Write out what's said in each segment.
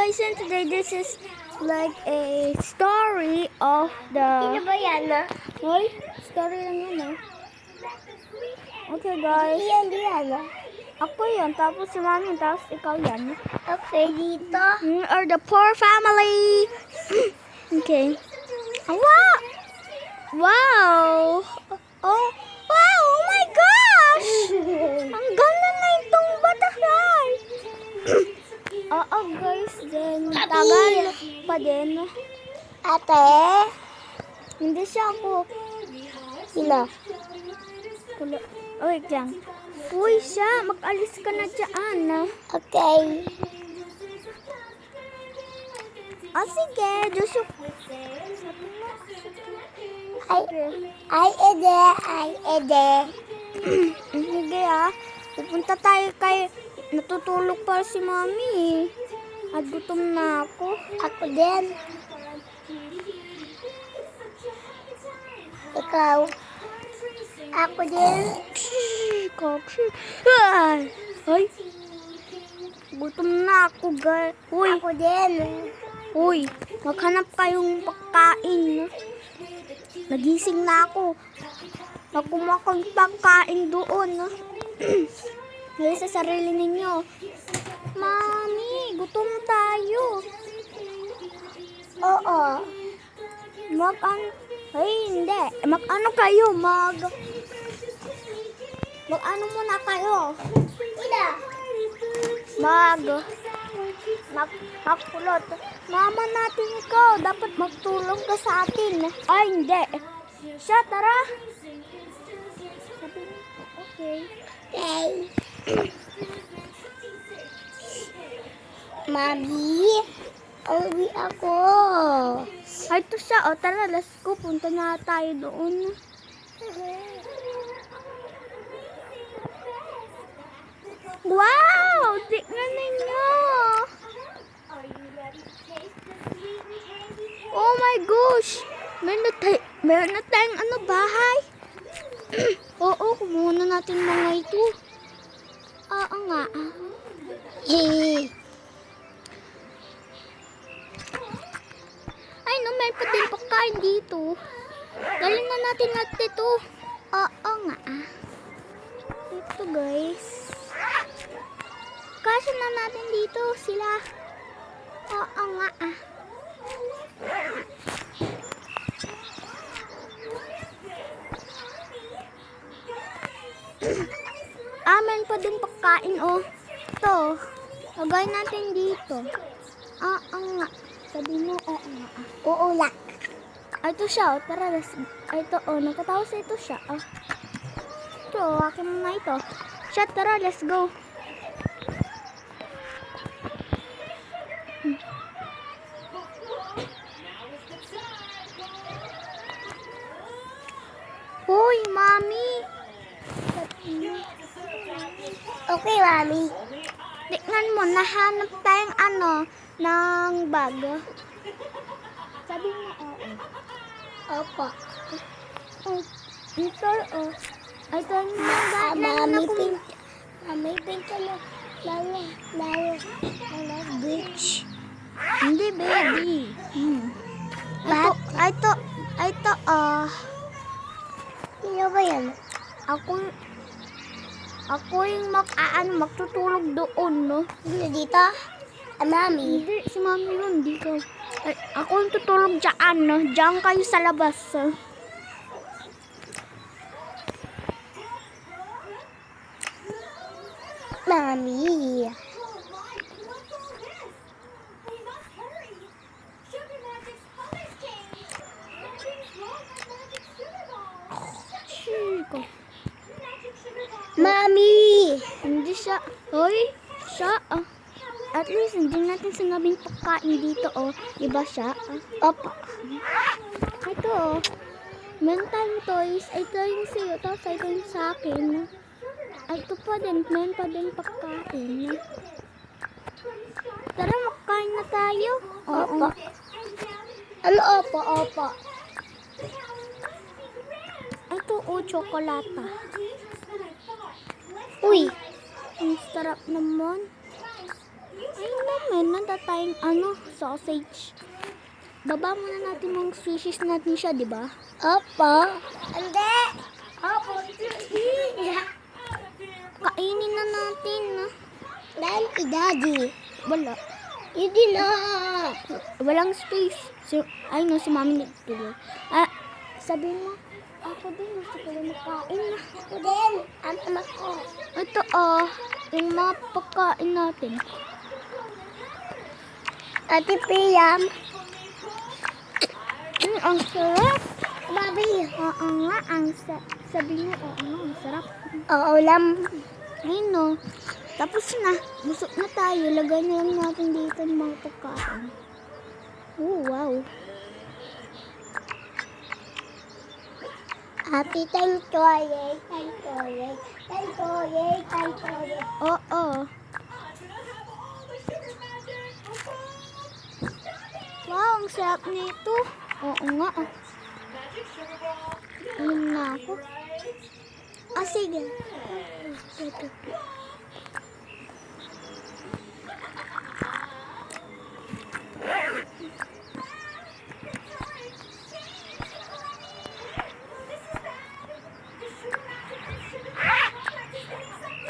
guys, and today this is like a story of the... Sino ba yan, ha? Hoy, story lang yun, ah. Okay, guys. Hindi yan, ha? Ako yan, tapos si Mami, tapos ikaw yan. Okay, dito. We are the poor family. Okay. Wow! Wow! Oh, wow! Oh my gosh! Ang ganda na itong butterfly! Oo, guys, then tagal pa din. Ate? Hindi siya ako. Sino? Oh, wait lang. Uy, siya, mag-alis ka na dyan. Okay. Ah, sige, Joshua. Ay, ede. Sige, ah. Pupunta tayo kay... Natutulog pa si Mami. At gutom na ako. Ako din. Ikaw. Ako din. Ay. Gutom na ako, guys. Uy. Ako din. Uy. Maghanap kayong pagkain. Nagising na ako. Nakumakang pagkain doon. Ngayon sa sarili ninyo. Mami, gutom tayo. Oo. Ay, hindi. Mag-ano kayo? Mag-ano muna kayo? Sino? Magkulot. Mama natin ikaw. Dapat magtulong ka sa atin. Ay, hindi. Siya, tara. Okay. Okay. Mami, uwi ako. Ay, ito siya. O, tara, let's go. Punta na tayo doon. Wow! Tignan ninyo! Oh my gosh! Meron na tayong bahay. Oo, kumuha na natin mga ito. Oo nga. Hey. Ay, no, may pa din pagkain dito. Galing na natin ito. Oo nga. Ito, guys. Kasya na natin dito sila. Oo nga. Amen pa din pagkain, oh. Ito. Lagay natin dito. Oo nga. Sabi mo, oo nga. Uulak. Ay, ito siya, oh. Tara, ay, ito, oh. Nagkatawas ito siya, oh. Ito, akin mo na ito. Siya, tara, let's go. Hoy, Mami. Okay, Mami. Tingnan mo, nahanap tayong ng bag. Sabi mo, oo. Opo. Oh, ito, oh. Ay, ito yung bag. Mami, pinta na. Lalo, beach. Hindi, baby. Ito, Sino ba yan? Ako yung magtutulog doon, no? Sino dito? Mami. Hindi, si Mami yun, dito. Ay, ako yung tutulog dyan, no? Diyan kayo sa labas, Mami. Chico. Mami. Hindi siya. Hoy, siya, At least, hindi natin sinabing pagkain dito, oh. Diba siya? Opo. Ito, oh. Meron tayong toys. Ito yung sa'yo, tapos ito yung sa akin. Ay, ito pa din. Meron pa din pagkain. Tara, makain na tayo. Opo. Ano opo? Ito, tsokolata. Uy. Ang sarap naman. Ay, meron na tayong sausage. Baba muna natin mga squishes natin siya, di ba? Opo. Hindi. Opo. Kainin na natin. Daddy. Wala. Hindi na. Walang space. Si mami nagtuloy. Sabihin mo, ako din, gusto ko lang makain na. Ako din. Ang anak ko. Ito, yung mga pagkain natin. Ate Priam. Ang sarap. Babi. Oo nga, sabi mo, oo nga, ang sarap. Oo lang. Ayun no. Tapos na. Busog na tayo. Lagay na lang natin dito ng mga pagkain. Oh, wow. Happy Thanksgiving. Oo. Wow, ang sarap nito. Oo nga. Inom na ako. Sige. Ito.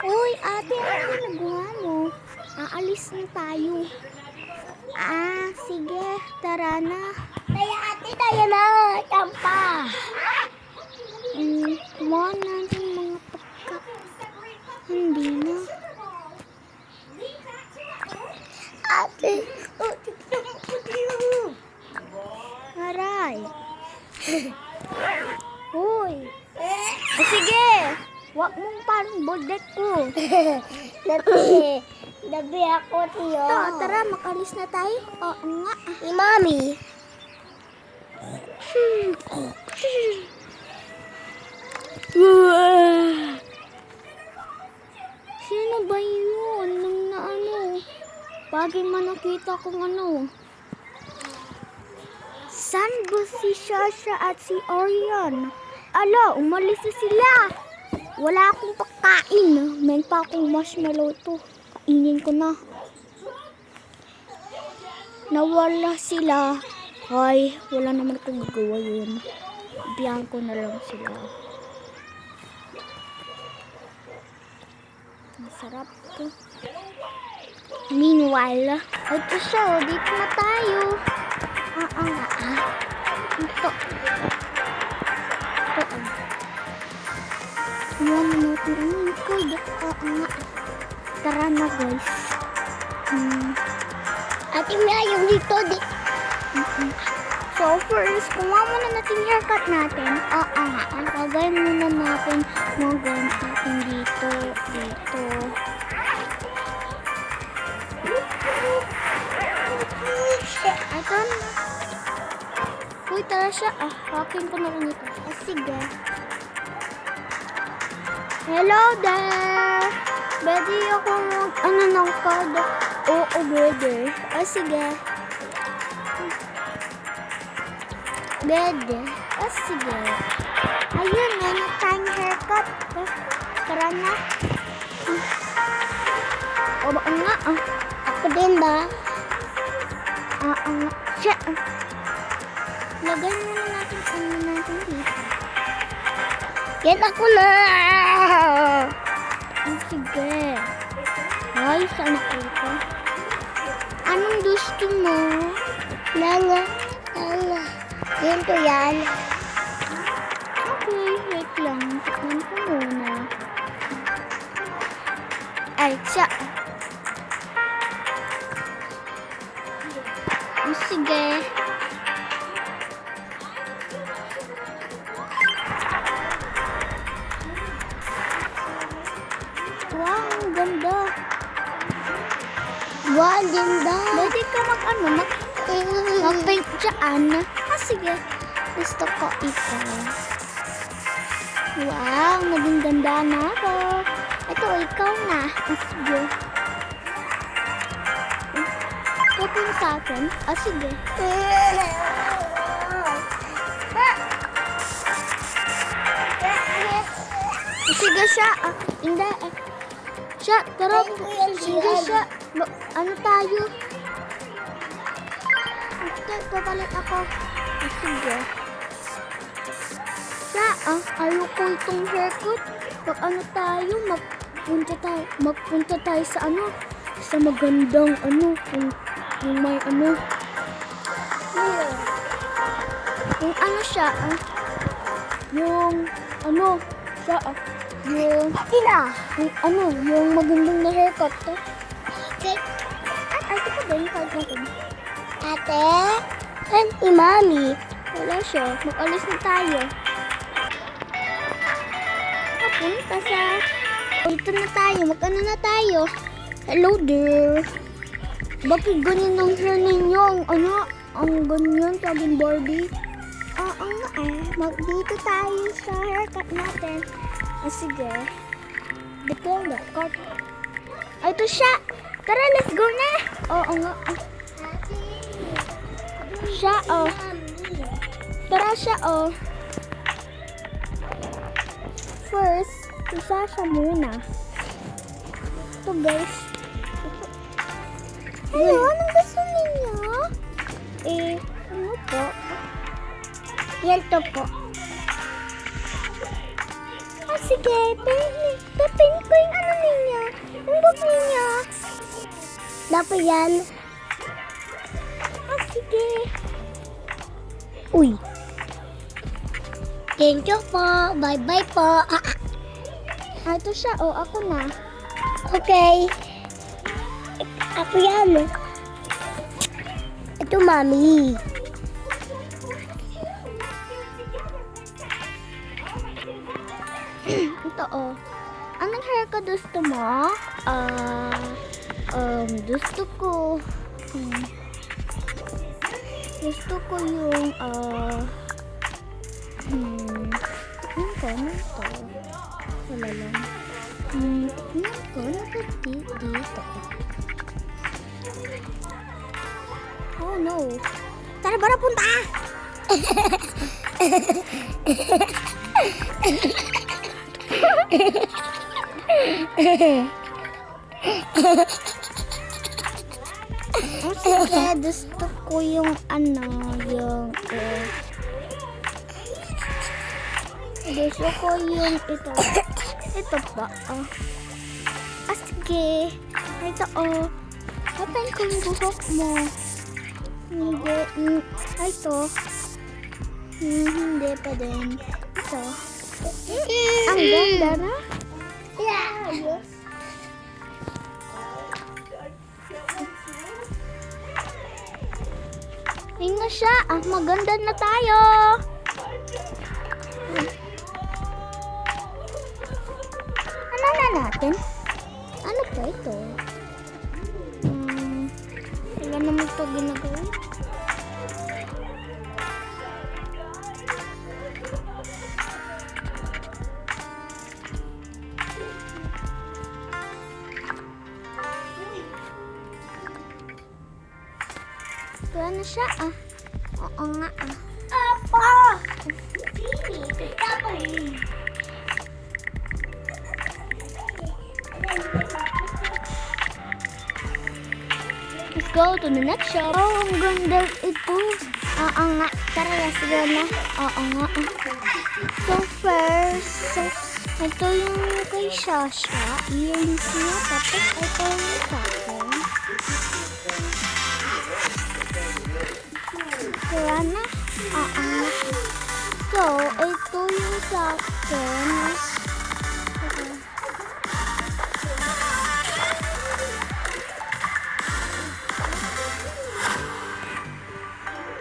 Uy, ate, ano ginagawa mo? Aalis na tayo. Sige. Tara na. Kaya ate tayo na. Tampa. Kumuha natin mga pagka. Hindi na. Ate. Aray. Uy. Sige. Wag mong parang boldek ko. Dabi ako tiyo. Tara, makalis na tayo. Oo nga. Si Mami. Sino ba yun? Bagay man nakita kong Saan ba si Shasha at si Orion? Umalis na sila. Wala akong pagkain. Meron pa akong marshmallow to. Kainin ko na. Nawala sila. Ay, wala naman akong gagawa yun. Biyahan ko na lang sila. Masarap to. Meanwhile, ito siya. Dito na tayo. Ito. Yan natin ang likod. Tara na guys. Ate Mia, yung dito. So first, kumuha muna natin haircut natin. Lagay muna natin mga ganyan natin dito. Ito na. Uy, tara siya. Hakin ko na lang ito. Sige. Hello there! Pwede ako ng kada? Oo, pwede. Sige. Pwede. Sige. Ayun, meron tayong haircut. Tara na. Ba nga? Ako din ba? Siya. Lagay muna natin natin dito. Yan ako na! Sige. Ay, saan ako ito? Anong gusto mo? Nanga. Yan to yan. Okay, wait lang. Tikman ko muna. Ay, siya. Sige. Wow, ang ganda. Wow, ganda. Pwede ka mag-paint dyan. Sige. Gusto ko ito. Wow, naging ganda na ako. Ito, ikaw na. Sige. Ito sa akin. Sige. Sige siya. Hindi. Siya, tara. Sige siya. Ano tayo? magpapalit ako. Sige. Ayoko itong haircut. Pag ano tayo, magpunta tayo sa sa magandang yung may yung siya, yung yung magandang na haircut. Okay. Ate ko din, card natin. Ate, saan si Mami? Wala siya, mag-alis na tayo. Papunta sa... Dito na tayo, mag-ano na tayo. Hello there. Bakit ganyan ang hair ninyo? Ang ganyan, sabing Barbie. Oo nga dito tayo sa haircut natin. Sige. Dito na, cut. Ito siya. Tara, let's go na. Oo nga. Siya, Tara siya, First, isa siya muna. Ito, guys. Hello, anong gusto ninyo? Ano po? Yan to po. Sige. Pepin ko yung ninyo. Yung book ninyo. Dapat yan. Sige. Uy. Thank you po. Bye-bye po. Ito siya, ako na. Okay. Ako yan. Ito, Mami. Ito, Anong haircut gusto mo? Gusto ko yung, ano to? Wala lang. Dito. Oh no. Tara, bara punta! Sige, gusto ko yung gusto ko yung ito. Ito pa, sige. Ito, open ko yung buhok mo. Hindi, ito. Hindi pa din. Ito. Ang ganda na. Yeah. Ayun na siya. Maganda na tayo. Ano na natin? Ano pa ito? Wala naman ito ginagawa. Wala na siya, Oo nga, Apa! Let's go to the next shop. Ang ganda ito. Oo nga. Tara, let's go na. Oo nga. So first, ito yung kay Shasha. Earrings niya. Tapos ito yung sa akin. Kaya na. So, ito yung sa akin.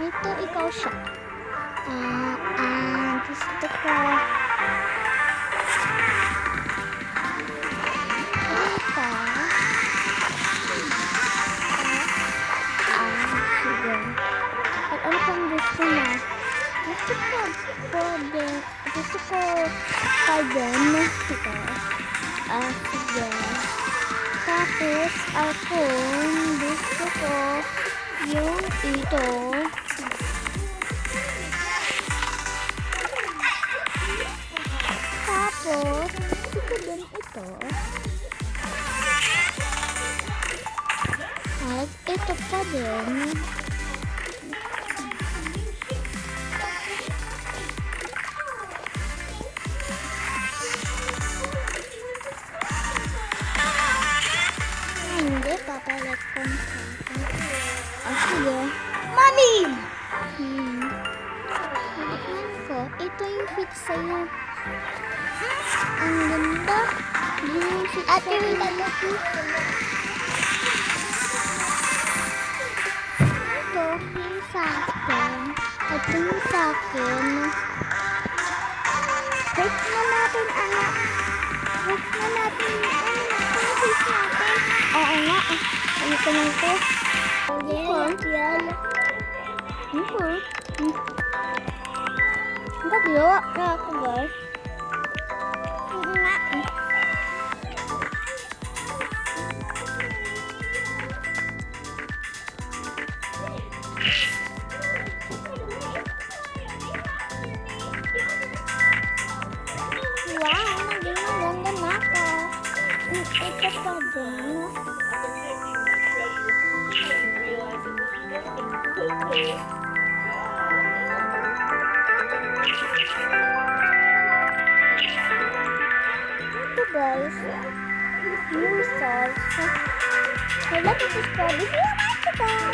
Ito, ikaw siya. Gusto ko. Ito. Sige. At ano pang gusto mo? Gusto ko kagan. Ito. Sige. Tapos, ako, gusto ko yung ito. Tapos, gusto ko din ito. At ito pa din. magpapalit kung saan. Ah, sige. Mami! Tignan ko. Ito yung fit sa'yo. Ang ganda. Yun yung fit Ate, sa'yo. yung damit mo. Ito yung sa akin. Ito yung sa akin. Wait na natin, anak. Wait na natin. Wait natin. Oo nga. Ano ko lang ito? Yan. Ang gabiyo. Na ako, guys. Oo nga. Wow, naging maganda na ako. Ito pa din. Ito guys, yung results. Wala ko subscribe if you like it.